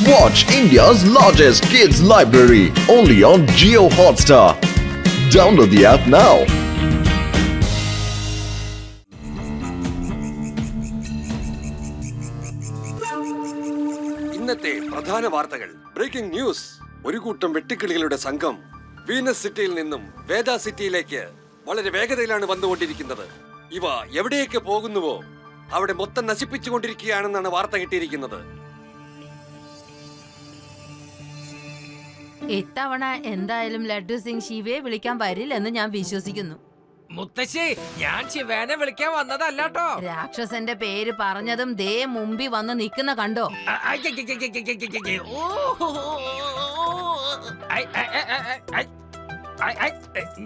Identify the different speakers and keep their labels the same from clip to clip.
Speaker 1: Watch India's largest kids library only on Jio Hotstar. Download the app now.
Speaker 2: ഇന്നത്തെ പ്രധാന വാർത്തകൾ. Breaking news. ഒരു കൂട്ടം വെട്ടിക്കിളികളുടെ സംഘം വീനസ് സിറ്റിയിൽ നിന്നും വേദ സിറ്റിയിലേക്ക് വളരെ വേഗതയിലാണ് വന്നുകൊണ്ടിരിക്കുന്നത്. ഇവ എവിടേക്ക് പോകുന്നുവോ അവിടെ മൊത്തം നശിപ്പിച്ചുകൊണ്ടിരിക്കുകയാണെന്നാണ് വാർത്ത കിട്ടിയിരിക്കുന്നത്.
Speaker 3: ഇത്തവണ എന്തായാലും ലഡ്ഡു സിംഗ് ശിവയെ വിളിക്കാൻ വരില്ലെന്ന് ഞാൻ വിശ്വസിക്കുന്നു.
Speaker 4: മുത്തശ്ശി, ഞാൻ ശിവേനെ വിളിക്കാൻ വന്നതല്ലോ.
Speaker 3: രാക്ഷസന്റെ പേര് പറഞ്ഞതും ദേ മുമ്പിൽ വന്ന് നിക്കുന്ന കണ്ടോ?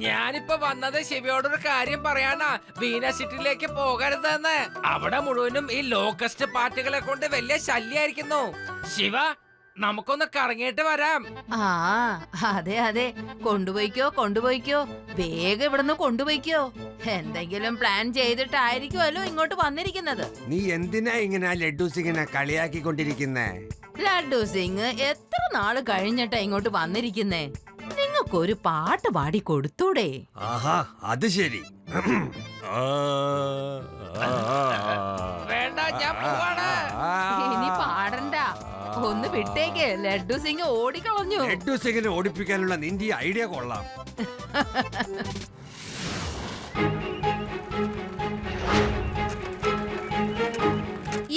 Speaker 4: ഞാനിപ്പോ വന്നത് ശിവയോടൊരു കാര്യം പറയാനാ. വീന സിറ്റിയിലേക്ക് പോകരുതെന്ന്. അവിടെ മുഴുവനും ഈ ലോക്കസ്റ്റ് പാർട്ടികളെ കൊണ്ട് വലിയ ശല്യായിരിക്കുന്നു. ശിവ, നമുക്കൊന്ന് കറങ്ങിയിട്ട് വരാം.
Speaker 3: ആ അതെ അതെ, കൊണ്ടുപോയിക്കോ. വേഗം ഇവിടുന്ന് കൊണ്ടുപോയിക്കോ. എന്തെങ്കിലും പ്ലാൻ ചെയ്തിട്ടായിരിക്കുമല്ലോ ഇങ്ങോട്ട് വന്നിരിക്കുന്നത്.
Speaker 5: നീ എന്തിനാ ഇങ്ങനെ ലഡ്ഡു സിംഗിനെ കളിയാക്കിക്കൊണ്ടിരിക്കുന്നേ?
Speaker 3: ലഡ്ഡു സിംഗ് എത്ര നാള് കഴിഞ്ഞിട്ടാ ഇങ്ങോട്ട് വന്നിരിക്കുന്നേ? നിങ്ങൾക്കൊരു പാട്ട് പാടി കൊടുത്തൂടെ?
Speaker 5: ആഹാ, അത് ശരി.
Speaker 4: വേണ്ട, ഞാൻ പോവാണ്.
Speaker 3: ഇനി പാടണ്ട, ഒന്ന് വിട്ടേക്ക്. ലഡ്ഡു സിംഗ് ഓടിക്കളഞ്ഞു.
Speaker 5: ലഡ്ഡു സിംഗിനെ ഓടിപ്പിക്കാനുള്ള നിന്റെ ഐഡിയ കൊള്ളാം.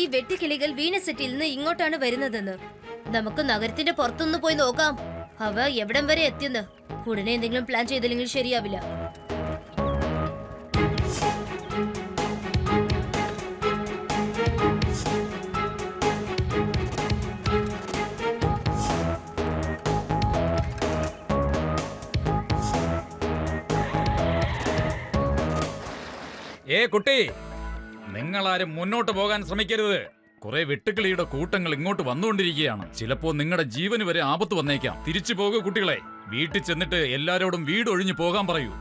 Speaker 6: ഈ വെട്ടിക്കിളികൾ വീനസ് സിറ്റിയിൽ നിന്ന് ഇങ്ങോട്ടാണ് വരുന്നതെന്ന്. നമുക്ക് നഗരത്തിന്റെ പുറത്തുനിന്ന് പോയി നോക്കാം അവ എവിടം വരെ എത്തിയെന്ന്. ഉടനെ എന്തെങ്കിലും പ്ലാൻ ചെയ്തില്ലെങ്കിൽ ശരിയാവില്ല.
Speaker 7: കുട്ടി, നിങ്ങളാരും മുന്നോട്ട് പോകാൻ ശ്രമിക്കരുത്. കുറെ വെട്ടുക്കിളിയുടെ കൂട്ടങ്ങൾ ഇങ്ങോട്ട് വന്നുകൊണ്ടിരിക്കുകയാണ്. ചിലപ്പോ നിങ്ങളുടെ ജീവന് വരെ ആപത്ത് വന്നേക്കാം. തിരിച്ചു പോകൂ കുട്ടികളെ. വീട്ടിൽ ചെന്നിട്ട് എല്ലാരോടും വീട് ഒഴിഞ്ഞു പോകാൻ പറയൂ.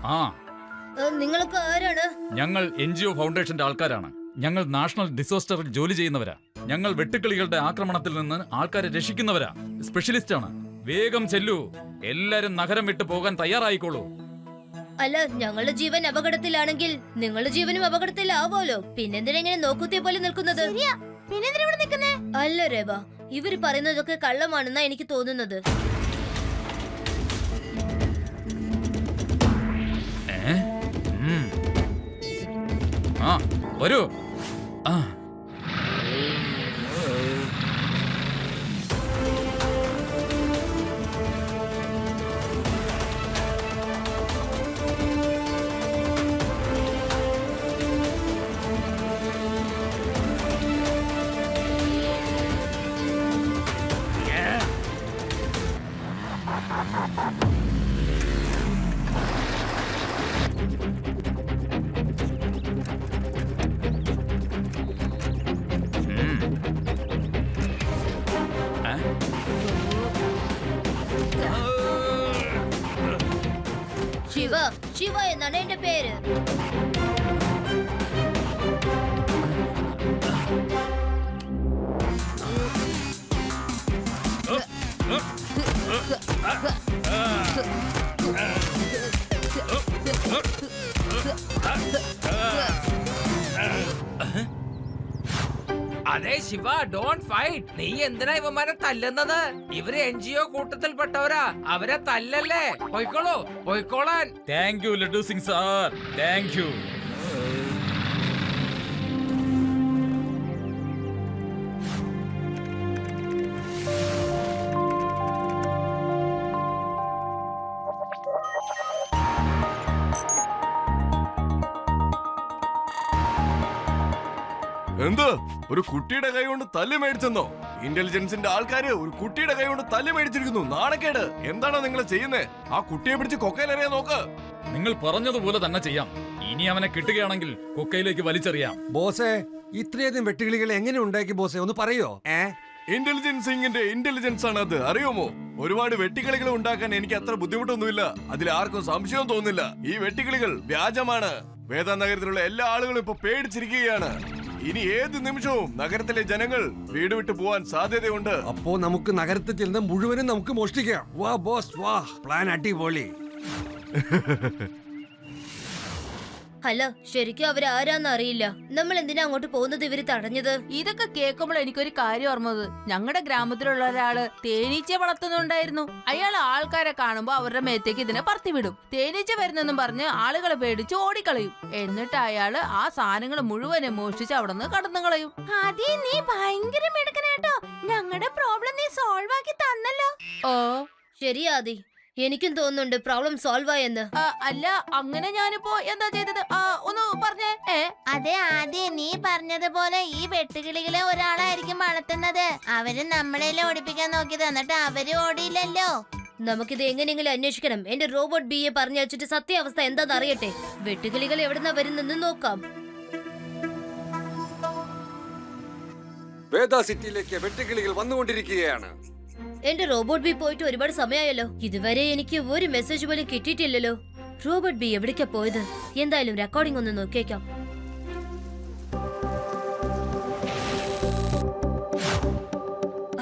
Speaker 6: നിങ്ങൾക്ക് ആരാണ്?
Speaker 7: ഞങ്ങൾ NGO ഫൗണ്ടേഷന്റെ ആൾക്കാരാണ്. ഞങ്ങൾ നാഷണൽ ഡിസാസ്റ്ററിൽ ജോലി ചെയ്യുന്നവരാ. ഞങ്ങൾ വെട്ടുക്കിളികളുടെ ആക്രമണത്തിൽ നിന്ന് ആൾക്കാരെ രക്ഷിക്കുന്നവരാ. സ്പെഷ്യലിസ്റ്റ് ആണ്. വേഗം ചെല്ലൂ. എല്ലാരും നഗരം വിട്ടു പോകാൻ തയ്യാറായിക്കോളൂ.
Speaker 6: അല്ല, ഞങ്ങളുടെ ജീവൻ അപകടത്തിലാണെങ്കിൽ നിങ്ങളുടെ ജീവനും അപകടത്തിലാവുമല്ലോ. പിന്നെന്തിനാ ഇങ്ങനെ നോക്കുത്തിയെ പോലെ നിൽക്കുന്നത്? അല്ല രേവ, ഇവര് പറയുന്നതൊക്കെ കള്ളമാണെന്നാ എനിക്ക് തോന്നുന്നത്.
Speaker 7: വരൂ.
Speaker 6: ശിവ എന്നാണ് എന്റെ പേര്.
Speaker 4: അതെ ശിവ, ഡോണ്ട് ഫൈറ്റ്. നീ എന്തിനാ ഇവന്മാരെ തല്ലുന്നത്? ഇവര് NGO കൂട്ടത്തിൽപ്പെട്ടവരാ. അവരെ തല്ലല്ലേ. പോയിക്കോളാൻ.
Speaker 7: Thank you Laddu Singh sir, thank you.
Speaker 8: എന്ത്, ഒരു കുട്ടിയുടെ കൈ കൊണ്ട് തല്ലി മേടിച്ചെന്നോ? ഇന്റലിജൻസിന്റെ ആൾക്കാര് ഒരു കുട്ടിയുടെ കൈ കൊണ്ട് തല്ലി മേടിച്ചിരിക്കുന്നു. നാണക്കേട്. എന്താണ് നിങ്ങൾ ചെയ്യുന്നേ? ആ കുട്ടിയെ പിടിച്ച് കൊക്കയിലെറിയാൻ നോക്ക്.
Speaker 7: നിങ്ങൾ പറഞ്ഞതുപോലെ തന്നെ ചെയ്യാം. ഇനി അവനെ കിട്ടുകയാണെങ്കിൽ കൊക്കയിലേക്ക് വലിച്ചെറിയാം.
Speaker 5: ബോസേ, ഇത്രയധികം വെട്ടുകിളികളെ എങ്ങനെ ഉണ്ടാക്കി ബോസേ, ഒന്ന് പറയോ?
Speaker 8: ഇന്റലിജൻസിന്റെ ഇന്റലിജൻസ് ആണ് അത്, അറിയുമോ? ഒരുപാട് വെട്ടിക്കളികൾ ഉണ്ടാക്കാൻ എനിക്ക് അത്ര ബുദ്ധിമുട്ടൊന്നുമില്ല. അതിൽ ആർക്കും സംശയം തോന്നുന്നില്ല. ഈ വെട്ടിക്കളികൾ വ്യാജമാണ്. വേദ നഗരത്തിലുള്ള എല്ലാ ആളുകളും ഇപ്പൊ പേടിച്ചിരിക്കുകയാണ്. ഇനി ഏത് നിമിഷവും നഗരത്തിലെ ജനങ്ങൾ വീട് വിട്ടു പോവാൻ സാധ്യതയുണ്ട്.
Speaker 5: അപ്പോ നമുക്ക് നഗരത്തിൽ ചെന്ന് മുഴുവനും നമുക്ക് മോഷ്ടിക്കാം. വാ ബോസ് വാ, പ്ലാൻ അടിപൊളി.
Speaker 6: അല്ല, ശരിക്കും അവരാരാന്ന് അറിയില്ല. നമ്മൾ എന്തിനാ അങ്ങോട്ട് പോകുന്നത് ഇവര് തടഞ്ഞത്?
Speaker 3: ഇതൊക്കെ കേൾക്കുമ്പോൾ എനിക്കൊരു കാര്യം ഓർമ്മത്. ഞങ്ങളുടെ ഗ്രാമത്തിലുള്ള ഒരാള് തേനീച്ച വളർത്തുന്നുണ്ടായിരുന്നു. അയാൾ ആൾക്കാരെ കാണുമ്പോ അവരുടെ മേത്തേക്ക് ഇതിനെ പറത്തിവിടും. തേനീച്ച വരുന്നെന്നും പറഞ്ഞ് ആളുകളെ പേടിച്ച് ഓടിക്കളയും. എന്നിട്ട് അയാള് ആ സാധനങ്ങൾ മുഴുവനും മോഷ്ടിച്ച് അവിടെ നിന്ന് കടന്നു കളയും. അതേ, നീ ഭയങ്കര മിടുക്കനാട്ടോ. ഞങ്ങളുടെ പ്രോബ്ലം നീ സോൾവ് ആക്കി തന്നല്ലോ. ഓ
Speaker 6: ശരിയാതി, എനിക്കും തോന്നുന്നുണ്ട് പ്രോബ്ലം സോൾവ് ആയെന്ന്.
Speaker 3: അല്ല, അങ്ങനെ ഞാനിപ്പോ എന്താ ചെയ്തത്? ഒന്ന് പറഞ്ഞേ.
Speaker 9: അതെ, ആദ്യം നീ പറഞ്ഞതുപോലെ ഈ വെട്ടുകിളികളെ ഒരാളായിരിക്കും വളർത്തുന്നത്. അവര് നമ്മളെല്ലാം ഓടിപ്പിക്കാൻ നോക്കിയത്, എന്നിട്ട് അവര് ഓടിയില്ലല്ലോ.
Speaker 6: നമുക്കിത് എങ്ങനെയെങ്കിലും അന്വേഷിക്കണം. എന്റെ റോബോട്ട് ബിയെ പറഞ്ഞയച്ചിട്ട് സത്യാവസ്ഥ എന്താന്ന് അറിയട്ടെ. വെട്ടുകിളികൾ എവിടുന്നാ വരുന്നെന്ന് നോക്കാം.
Speaker 2: വേദ സിറ്റിയിലേക്ക് വെട്ടുകിളികൾ വന്നുകൊണ്ടിരിക്കുകയാണ്.
Speaker 6: എന്റെ റോബോട്ട് ബി പോയിട്ട് ഒരുപാട് സമയമായല്ലോ. ഇതുവരെ എനിക്ക് ഒരു മെസ്സേജ് പോലും കിട്ടിയിട്ടില്ലല്ലോ. റോബോട്ട് ബി എവിടേക്കാ പോയത്? എന്തായാലും റെക്കോർഡിംഗ് ഒന്ന് നോക്കിയേക്കാം.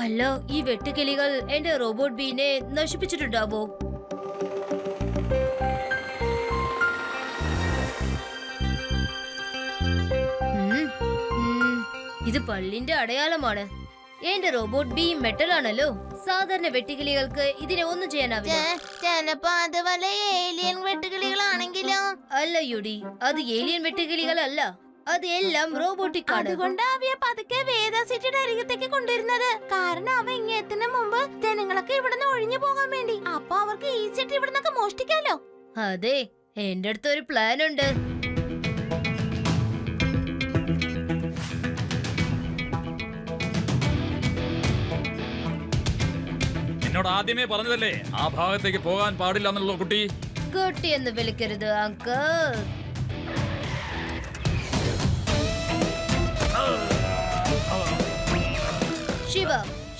Speaker 6: അല്ല, ഈ വെട്ടുകിളികൾ എന്റെ റോബോട്ട് ബീനെ നശിപ്പിച്ചിട്ടുണ്ടാവോ? ഇത് പള്ളിന്റെ അടയാളമാണ്. എന്റെ റോബോട്ട് ബി മെറ്റൽ ആണല്ലോ. സാധാരണ വെട്ടുകിളികൾക്ക് ഇതിനെ ഒന്നും ചെയ്യാനാവില്ല.
Speaker 9: ചിലപ്പോ അത് വല്ല ഏലിയൻ വെട്ടുകിളികളാണെങ്കിലോ?
Speaker 6: അല്ല യുഡി, അത് ഏലിയൻ വെട്ടുകിളികളല്ല. അത് എല്ലാം റോബോട്ടിക് ആണ്.
Speaker 9: അതുകൊണ്ട് അവയെ പതുക്കെ വേദ സിറ്റിയുടെ അരികത്തേക്ക് കൊണ്ടുവരുന്നത്. കാരണം അവ ഇങ്ങെത്തുന്ന മുമ്പ് ജനങ്ങളൊക്കെ ഇവിടുന്ന് ഒഴിഞ്ഞു പോകാൻ വേണ്ടി. അപ്പൊ അവർക്ക് ഈസിയായിട്ട് ഇവിടുന്നൊക്കെ മോഷ്ടിക്കാലോ.
Speaker 6: അതെ, എന്റെ അടുത്ത് ഒരു പ്ലാൻ ഉണ്ട്.
Speaker 7: എന്നോട് ആദ്യമേ പറഞ്ഞതല്ലേ ആ ഭാഗത്തേക്ക് പോകാൻ പാടില്ല എന്നുള്ള കുട്ടി.
Speaker 6: കുട്ടി എന്ന് വിളിക്കരുത് അങ്കിൾ. ശിവ,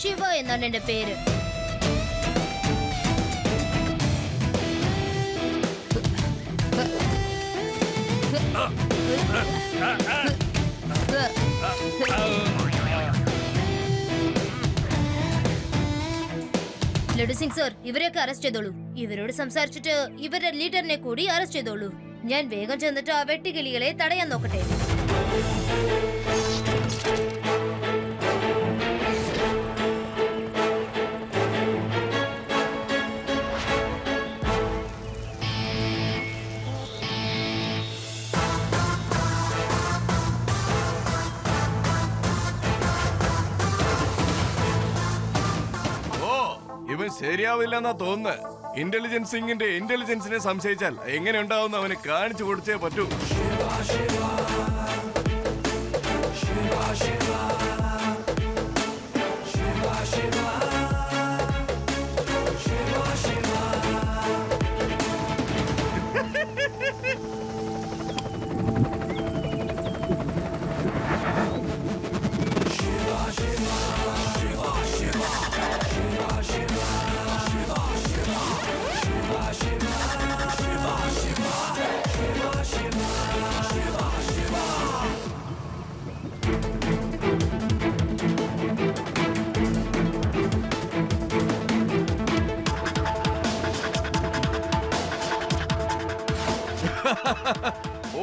Speaker 6: ശിവ എന്നാണ് എന്റെ പേര്. ലഡു സിംഗ് സർ, ഇവരെയൊക്കെ അറസ്റ്റ് ചെയ്തോളൂ. ഇവരോട് സംസാരിച്ചിട്ട് ഇവരുടെ ലീഡറിനെ കൂടി അറസ്റ്റ് ചെയ്തോളൂ. ഞാൻ വേഗം ചെന്നിട്ട് ആ വെട്ടുകിളികളെ തടയാൻ നോക്കട്ടെ.
Speaker 8: ഇവൻ ശരിയാവില്ലെന്നാ തോന്നുന്നത്. ഇന്റലിജൻസ് സിംഗിന്റെ ഇന്റലിജൻസിനെ സംശയിച്ചാൽ എങ്ങനെ ഉണ്ടാവുന്ന അവന് കാണിച്ചു കൊടുത്തേ പറ്റൂ.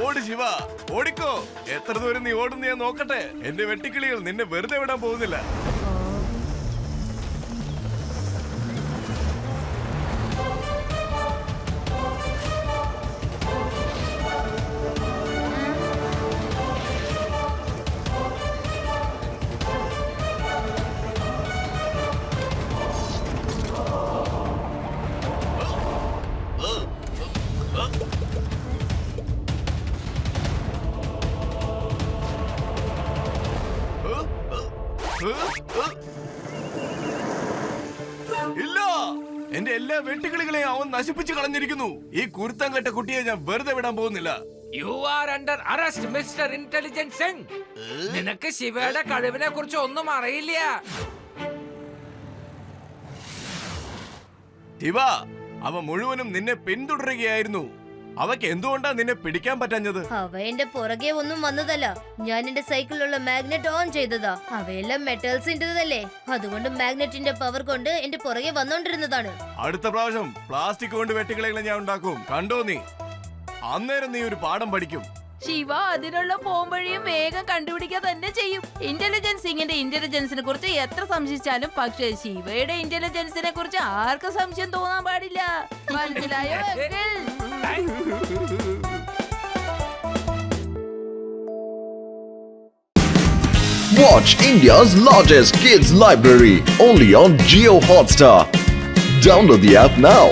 Speaker 8: ഓട് ശിവ, ഓടിക്കോ. എത്ര ദൂരം നീ ഓടുന്ന ഞാൻ നോക്കട്ടെ. എന്റെ വെട്ടിക്കിളികൾ നിന്നെ വെറുതെ വിടാൻ പോകുന്നില്ല. ഇല്ല, എന്റെ എല്ലാ വെട്ടുകിളികളെയും അവൻ നശിപ്പിച്ചു കളഞ്ഞിരിക്കുന്നു. ഈ കുരുത്തം കെട്ട കുട്ടിയെ ഞാൻ വെറുതെ വിടാൻ പോകുന്നില്ല.
Speaker 4: You are under arrest mister intelligence Singh. നിനക്ക് ശിവയുടെ കഴിവിനെ കുറിച്ച് ഒന്നും അറിയില്ല.
Speaker 8: ശിവ, അവ മുഴുവനും നിന്നെ പിന്തുടരുകയായിരുന്നു. അവക്ക് എന്തുകൊണ്ടാ നിന്നെ പിടിക്കാൻ പറ്റാഞ്ഞത്?
Speaker 6: അവ എന്റെ പുറകെ ഒന്നും വന്നതല്ല. ഞാൻ എന്റെ സൈക്കിളിലുള്ള മാഗ്നറ്റ് ഓൺ ചെയ്തതാ. അവയെല്ലാം മെറ്റൽസിന്റേതല്ലേ, അതുകൊണ്ട് മാഗ്നറ്റിന്റെ പവർ കൊണ്ട് എന്റെ പുറകെ വന്നോണ്ടിരുന്നതാണ്.
Speaker 8: അടുത്ത പ്രാവശ്യം പ്ലാസ്റ്റിക് കൊണ്ട് വെട്ടുകിളികളെ ഞാൻ ഉണ്ടാക്കും, കണ്ടോ നീ? അന്നേരം നീ ഒരു പാഠം പഠിക്കും.
Speaker 3: ശിവ അതിനുള്ള പോംവഴിയും വേഗം കണ്ടുപിടിക്കുക തന്നെ ചെയ്യും. ഇന്റലിജൻസിങ്ങിന്റെ ഇന്റലിജൻസിനെ കുറിച്ച് എത്ര സംശയിച്ചാലും പക്ഷേ ശിവയുടെ ഇന്റലിജൻസിനെ കുറിച്ച് ആർക്കും സംശയം തോന്നാൻ പാടില്ല. മനസ്സിലായോ uncle?
Speaker 1: Watch India's largest kids library only on Geo Hotstar. Download the app now.